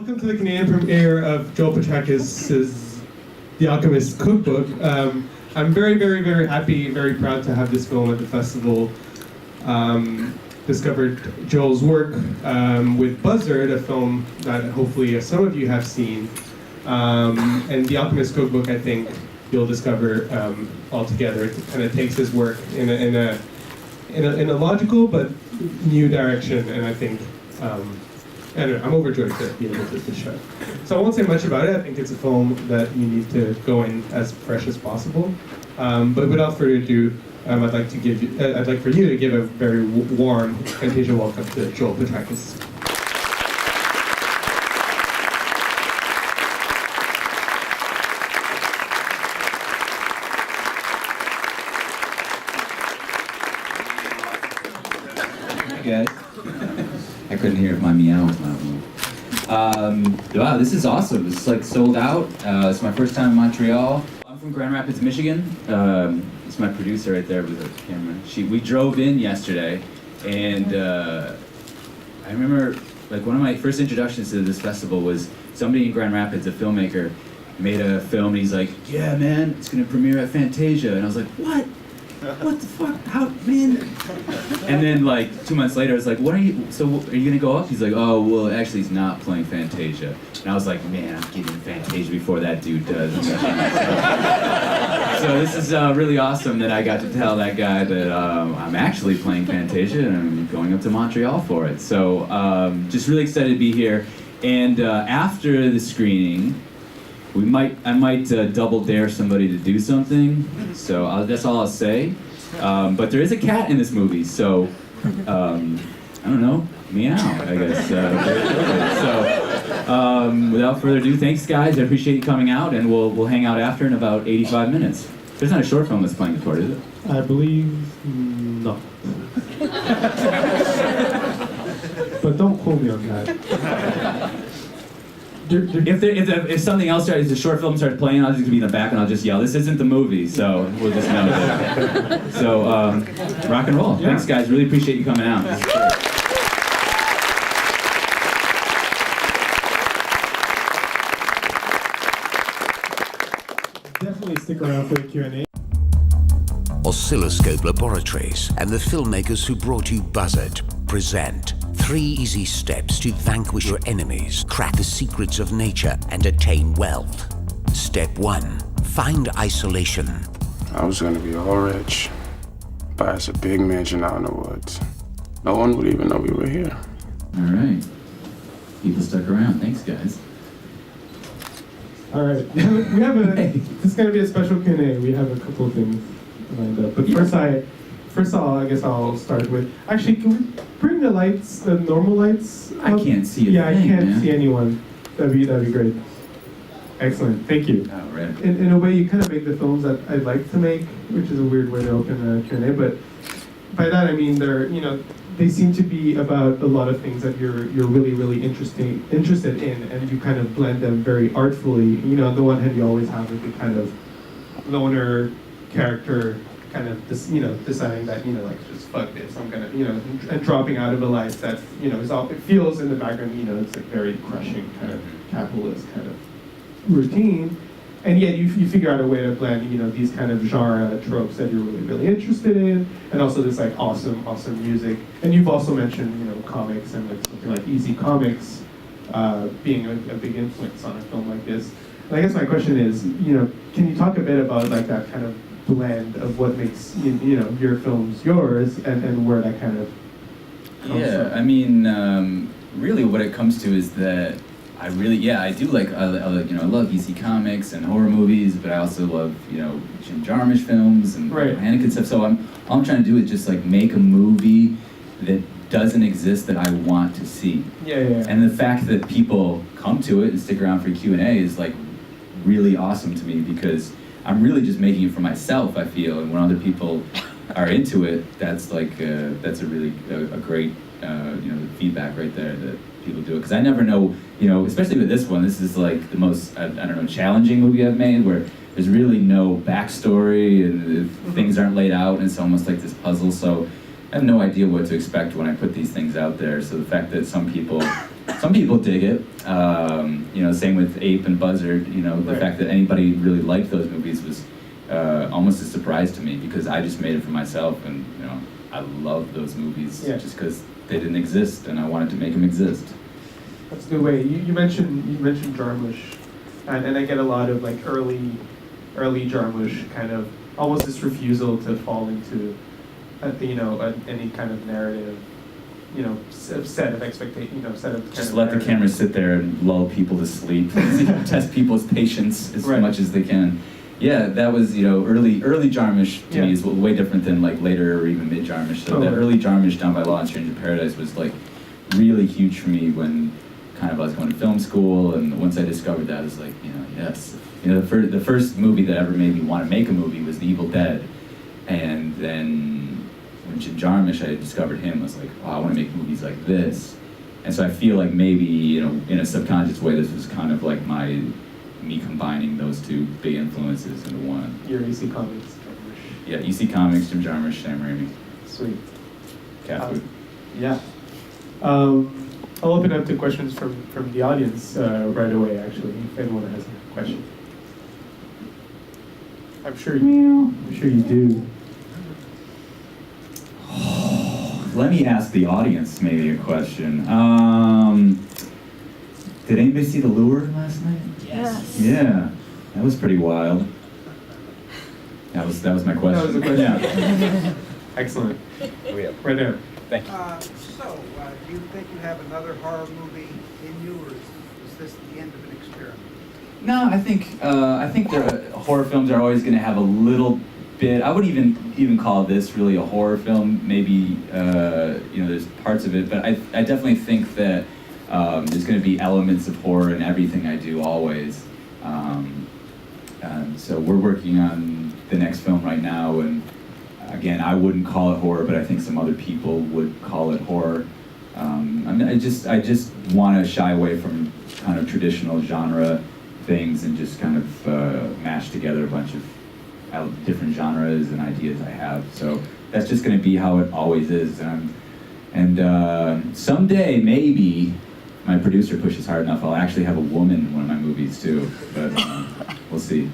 Welcome to the Canadian premiere of Joel Potrykus' The Alchemist Cookbook. I'm very, very, very happy, very proud to have this film at the festival. Discovered Joel's work with Buzzard, a film that hopefully some of you have seen. And The Alchemist Cookbook, I think you'll discover altogether. It kind of takes his work in a logical but new direction, and I think I don't know, I'm overjoyed to be able to show. So I won't say much about it. I think it's a film that you need to go in as fresh as possible. But without further ado, I'd like for you to give a very warm Fantasia welcome to Joel Potrykus. Hey guys. I couldn't hear if my meow was loud enough. Wow, this is awesome. This is like sold out. It's my first time in Montreal. I'm from Grand Rapids, Michigan. It's my producer right there with the camera. We drove in yesterday, and I remember like one of my first introductions to this festival was somebody in Grand Rapids, a filmmaker, made a film, and he's like, "Yeah, man, it's gonna premiere at Fantasia," and I was like, "What? What the fuck? How, man?" And then like 2 months later, I was like, "What are you? So are you gonna go up?" He's like, "Oh, well, actually, he's not playing Fantasia." And I was like, "Man, I'm getting Fantasia before that dude does." So this is really awesome that I got to tell that guy that I'm actually playing Fantasia and I'm going up to Montreal for it. So just really excited to be here. And after the screening, I might double dare somebody to do something, so that's all I'll say. But there is a cat in this movie, so I don't know, meow, I guess. So without further ado, thanks guys. I appreciate you coming out, and we'll hang out after in about 85 minutes. There's not a short film that's playing this part, is it? I believe not. But don't quote me on that. If something else starts, the short film starts playing, I'll just be in the back and I'll just yell, "This isn't the movie," so we'll just know that. So, rock and roll. Yeah. Thanks guys, really appreciate you coming out. Definitely stick around for the Q&A. Oscilloscope Laboratories and the filmmakers who brought you Buzzard present 3 easy steps to vanquish your enemies, crack the secrets of nature, and attain wealth. Step 1. Find isolation. I was gonna be all rich, buy us a big mansion out in the woods. No one would even know we were here. All right. People stuck around. Thanks, guys. All right. We have a. This is gonna be a special Q&A. We have a couple of things lined up, but first of all, I guess I'll start with. Actually, can we bring the lights, the normal lights? I can't see it. Yeah, I can't see anyone. That'd be great. Excellent. Thank you. Oh, right. In a way, you kind of make the films that I'd like to make, which is a weird way to open a Q&A, but by that I mean they seem to be about a lot of things that you're really, really interested in, and you kind of blend them very artfully. On the one hand, you always have the kind of loner character kind of deciding that just fuck this, I'm gonna and dropping out of a life that it feels in the background it's like very crushing kind of capitalist kind of routine, and yet you figure out a way to blend these kind of genre tropes that you're really, really interested in, and also this like awesome music. And you've also mentioned comics and like something like Easy Comics being a big influence on a film like this. And I guess my question is can you talk a bit about like that kind of blend of what makes your films yours, and where that kind of comes from? I mean, really what it comes to is that I do like I love EC Comics and horror movies, but I also love Jim Jarmusch films and Haneke stuff. So all I'm trying to do is just like make a movie that doesn't exist that I want to see. Yeah. And the fact that people come to it and stick around for Q&A is like really awesome to me, because I'm really just making it for myself, I feel, and when other people are into it, that's like that's a really a great feedback right there that people do it. Because I never know, especially with this one, this is like the most I don't know, challenging movie I've made, where there's really no backstory and things aren't laid out, and it's almost like this puzzle. So I have no idea what to expect when I put these things out there. So the fact that some people dig it, same with Ape and Buzzard. The fact that anybody really liked those movies was almost a surprise to me, because I just made it for myself, and I love those movies just because they didn't exist, and I wanted to make them exist. That's a good way. You mentioned Jarmusch, and I get a lot of like early Jarmusch kind of almost this refusal to fall into any kind of narrative, set of expectation, set of just let the camera sit there and lull people to sleep, test people's patience as much as they can. Yeah, that was early Jarmusch to me is way different than like later or even mid Jarmusch. So that early Jarmusch, Down by Law and Stranger Paradise, was like really huge for me when kind of I was going to film school, and once I discovered that, I was like, yes. The first movie that ever made me want to make a movie was The Evil Dead, and then when Jim Jarmusch, I discovered him, I was like, oh, I want to make movies like this. And so I feel like maybe, in a subconscious way, this was kind of like me combining those two big influences into one. Your EC Comics, Jarmusch. Yeah, EC Comics, Jim Jarmusch, Sam Raimi. Sweet. Cat food. Yeah. I'll open up to questions from the audience right away, actually, if anyone has a question. I'm sure you do. Let me ask the audience maybe a question. Did anybody see The Lure last night? Yes. Yeah, that was pretty wild. That was my question. That was the question. Yeah. Excellent. Right there. Thank you. Do you think you have another horror movie in you, or is this the end of an experiment? No, I think the horror films are always going to have a little bit. I wouldn't even call this really a horror film. Maybe there's parts of it, but I definitely think that there's going to be elements of horror in everything I do always. So we're working on the next film right now, and again, I wouldn't call it horror, but I think some other people would call it horror. I just want to shy away from kind of traditional genre things and just kind of mash together a bunch of different genres and ideas I have. So that's just going to be how it always is. And someday, maybe, my producer pushes hard enough, I'll actually have a woman in one of my movies too. But we'll see.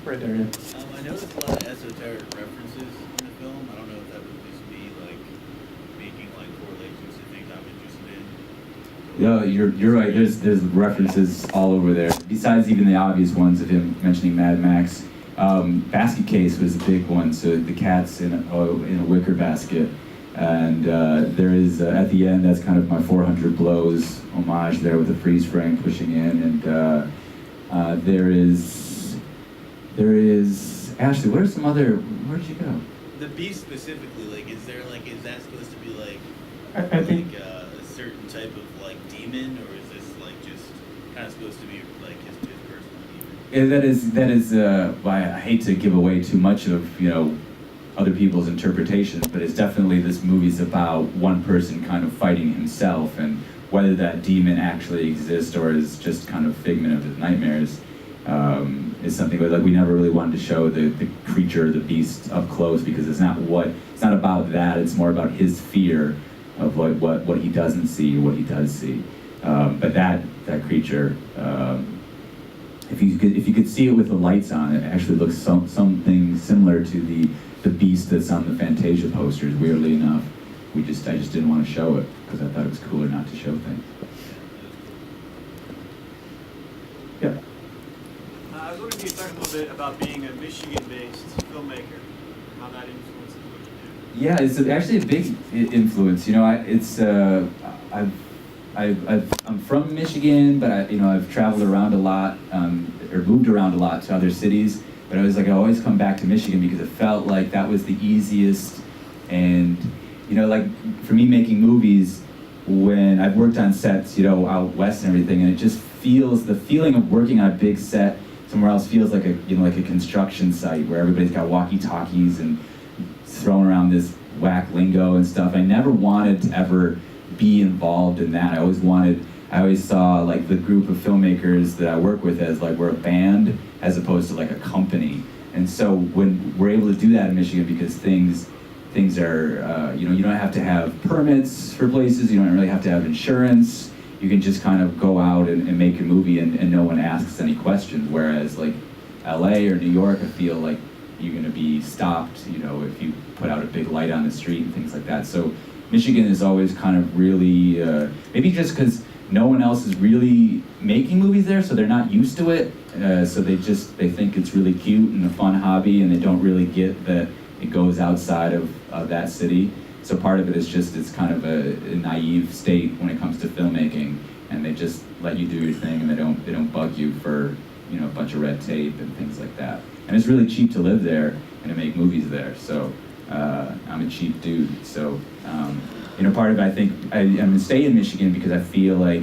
Right there, yeah. I noticed a lot of esoteric references in the film. I don't know if that would just be like making like correlations to things I'm interested in. Yeah, you're right. There's references all over there. Besides even the obvious ones of him mentioning Mad Max, Basket Case was a big one. So the cat's in a wicker basket, and there is at the end, that's kind of my 400 Blows homage there with the freeze frame pushing in, and there is Ashley. Where'd you go? The beast specifically, is that supposed to be like I think a certain type of like demon, or is this like just kind of supposed to be like his personal demon? Yeah, that is why I hate to give away too much of other people's interpretations, but it's definitely, this movie's about one person kind of fighting himself, and whether that demon actually exists or is just kind of figment of his nightmares. Is something like we never really wanted to show the creature, the beast, up close, because it's not about that. It's more about his fear of what he doesn't see or what he does see. But that creature, if you could see it with the lights on, it actually looks something similar to the beast that's on the Fantasia posters. Weirdly enough, I just didn't want to show it because I thought it was cooler not to show things. yeah. I was wondering if you could talk a little bit about being a Michigan-based filmmaker, how that influences what you do. Yeah, it's actually a big influence. I'm from Michigan, but I've traveled around a lot, or moved around a lot to other cities. But I always come back to Michigan because it felt like that was the easiest. And for me making movies, when I've worked on sets, out west and everything, and it just feels, the feeling of working on a big set somewhere else feels like a construction site where everybody's got walkie-talkies and throwing around this whack lingo and stuff. I never wanted to ever be involved in that. I always saw the group of filmmakers that I work with as we're a band as opposed to a company. And so when we're able to do that in Michigan, because things are, you don't have to have permits for places, you don't really have to have insurance, you can just kind of go out and make a movie and no one asks any questions, whereas like LA or New York, I feel like you're gonna be stopped, if you put out a big light on the street and things like that. So Michigan is always kind of really, maybe just because no one else is really making movies there, so they're not used to it, so they think it's really cute and a fun hobby, and they don't really get that it goes outside of that city. So part of it is just, it's kind of a naive state when it comes to filmmaking, and they just let you do your thing, and they don't bug you for a bunch of red tape and things like that. And it's really cheap to live there and to make movies there. So I'm a cheap dude. So part of it, I think I'm gonna stay in Michigan because I feel like,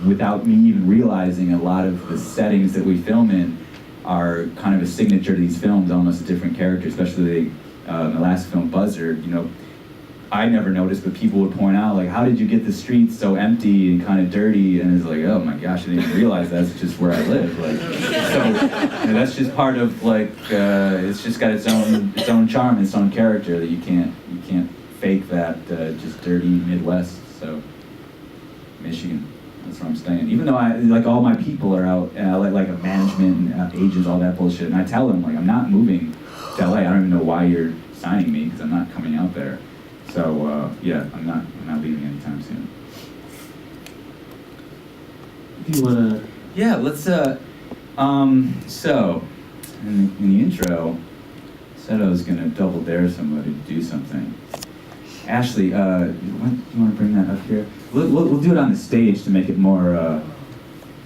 without me even realizing, a lot of the settings that we film in are kind of a signature to these films, almost a different character, especially the last film, Buzzard. I never noticed, but people would point out, like, how did you get the streets so empty and kind of dirty? And it's like, oh my gosh, I didn't even realize that's just where I live. Like, so that's just part of, like, it's just got its own charm, its own character that you can't fake that just dirty Midwest. So Michigan, that's where I'm staying. Even though all my people are out, like management and agents, all that bullshit. And I tell them, like, I'm not moving to LA. I don't even know why you're signing me, because I'm not coming out there. So yeah, I'm not leaving anytime soon. Do you wanna? Yeah, let's. So in the intro, I said I was gonna double dare somebody to do something. Ashley, you want to bring that up here? We'll do it on the stage to make it more.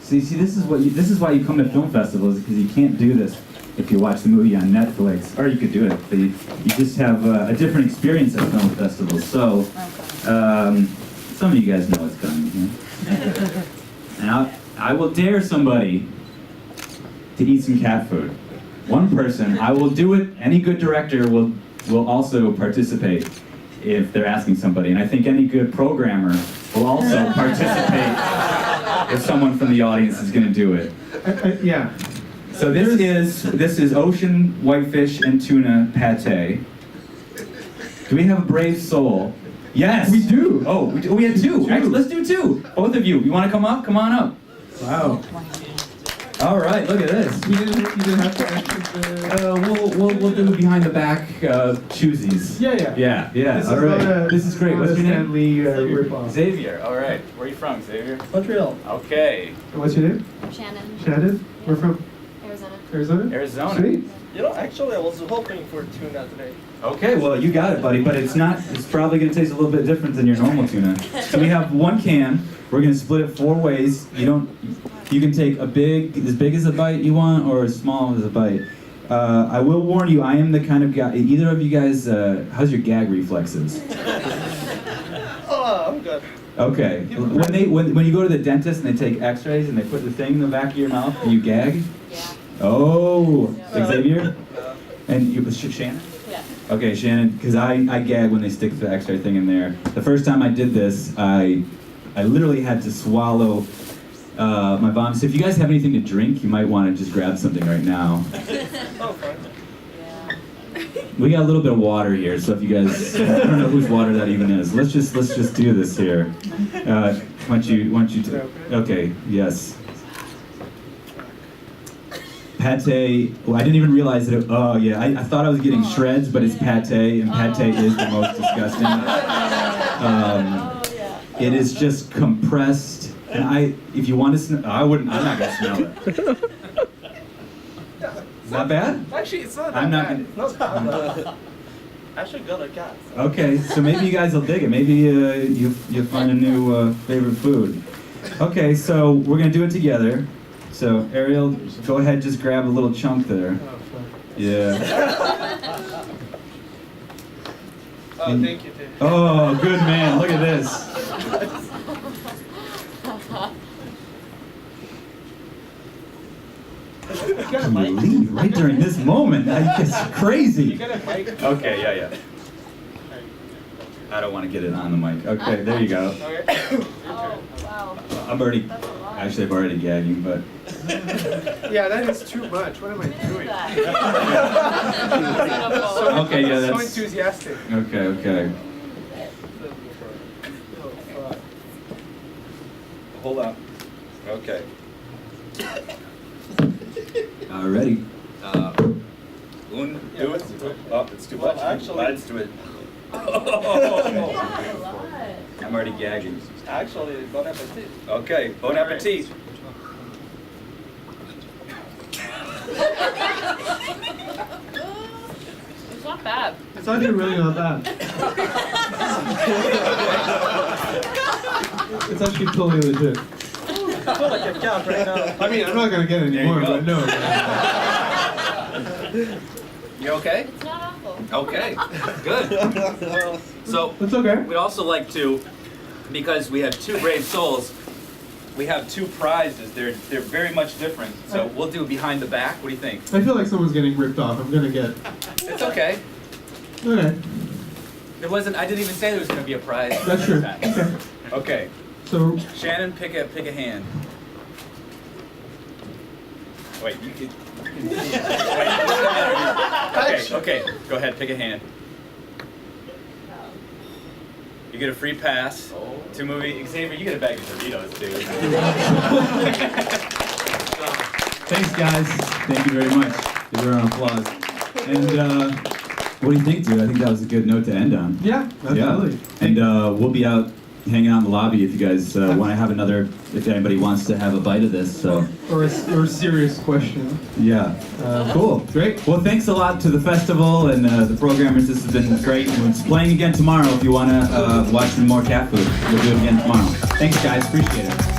See, this is why you come to film festivals, because you can't do this if you watch the movie on Netflix, or you could do it, but you just have a different experience at film festivals. So, some of you guys know what's coming here. And I will dare somebody to eat some cat food. One person, I will do it. Any good director will also participate if they're asking somebody. And I think any good programmer will also participate if someone from the audience is going to do it. Yeah. So this is ocean whitefish and tuna pate. Do we have a brave soul? Yes, we do. Oh, we had two. Actually, let's do two. Both of you. You want to come up? Come on up. Wow. All right. Look at this. You didn't have to answer the... We'll do behind the back choosies. Yeah. All right. This is great. What's your name? Stanley ripoff. Xavier. All right. Where are you from, Xavier? Montreal. Okay. And what's your name? Shannon. Shannon? Yeah. We're from Arizona. Arizona. Sweet. Actually, I was hoping for tuna today. Okay, well, you got it, buddy, but it's probably going to taste a little bit different than your normal tuna. So we have one can. We're going to split it 4 ways. You can take as big as a bite you want, or as small as a bite. I will warn you, I am the kind of guy, either of you guys, how's your gag reflexes? Oh, I'm good. Okay. When you go to the dentist and they take x-rays and they put the thing in the back of your mouth, do you gag? Yeah. Oh, Xavier? And you, Shannon? Yeah. Okay, Shannon, because I gag when they stick the x-ray thing in there. The first time I did this, I literally had to swallow my vomit. So if you guys have anything to drink, you might want to just grab something right now. Oh, fine. Yeah. We got a little bit of water here, so if you guys, I don't know whose water that even is. Let's just do this here. Why don't you okay, yes. Pate, well, I didn't even realize that oh yeah, I thought I was getting shreds, but it's pate, and pate is the most disgusting. It is just compressed, and if you want to smell, I'm not gonna smell it. Not bad? Actually, it's not I'm not bad. gonna. Not bad. I should go to cat. Okay, so maybe you guys will dig it. Maybe you'll find a new favorite food. Okay, so we're gonna do it together. So Ariel, go ahead, just grab a little chunk there. Yeah. Oh, thank you, Dave. Oh, good man. Look at this. Can you leave right during this moment? It's crazy. Okay, yeah. I don't want to get it on the mic. Okay, there you go. Oh, wow. I'm already. That's a lot. Actually, I've already gagging, but Yeah, that is too much. What am I doing? okay, yeah, So that's enthusiastic. okay. Hold on. Okay. Ready. Do it. Oh, it's too much. Actually- Let's do it. Yeah, a lot. I'm already gagging. Actually, bon appetit. Okay, bon appetit. It's not bad. It's actually really not bad. It's actually totally legit. I feel like a cat right now. I mean, I'm not gonna get any There you more, go. but no. You okay? It's not awful. Okay, good. So, It's okay. we'd also like to, because we have two brave souls, we have two prizes. They're very much different. So we'll do behind the back. What do you think? I feel like someone's getting ripped off. I'm gonna get. It's okay. Okay, There wasn't. I didn't even say there was going to be a prize. that's true. Okay. Okay. So, Shannon, pick a hand. Wait, you can. Okay. Go ahead, pick a hand. You get a free pass to movie. Xavier, you get a bag of Doritos, dude. Thanks, guys. Thank you very much. Give her an applause. And what do you think, dude? I think that was a good note to end on. yeah, absolutely. Yeah. And we'll be out hanging out in the lobby if you guys want to have another. If anybody wants to have a bite of this. So. Or a serious question. Yeah. Cool. Great. Well, thanks a lot to the festival and the programmers. This has been great. It's playing again tomorrow if you want to watch some more cat food. We'll do it again tomorrow. Thanks, guys. Appreciate it.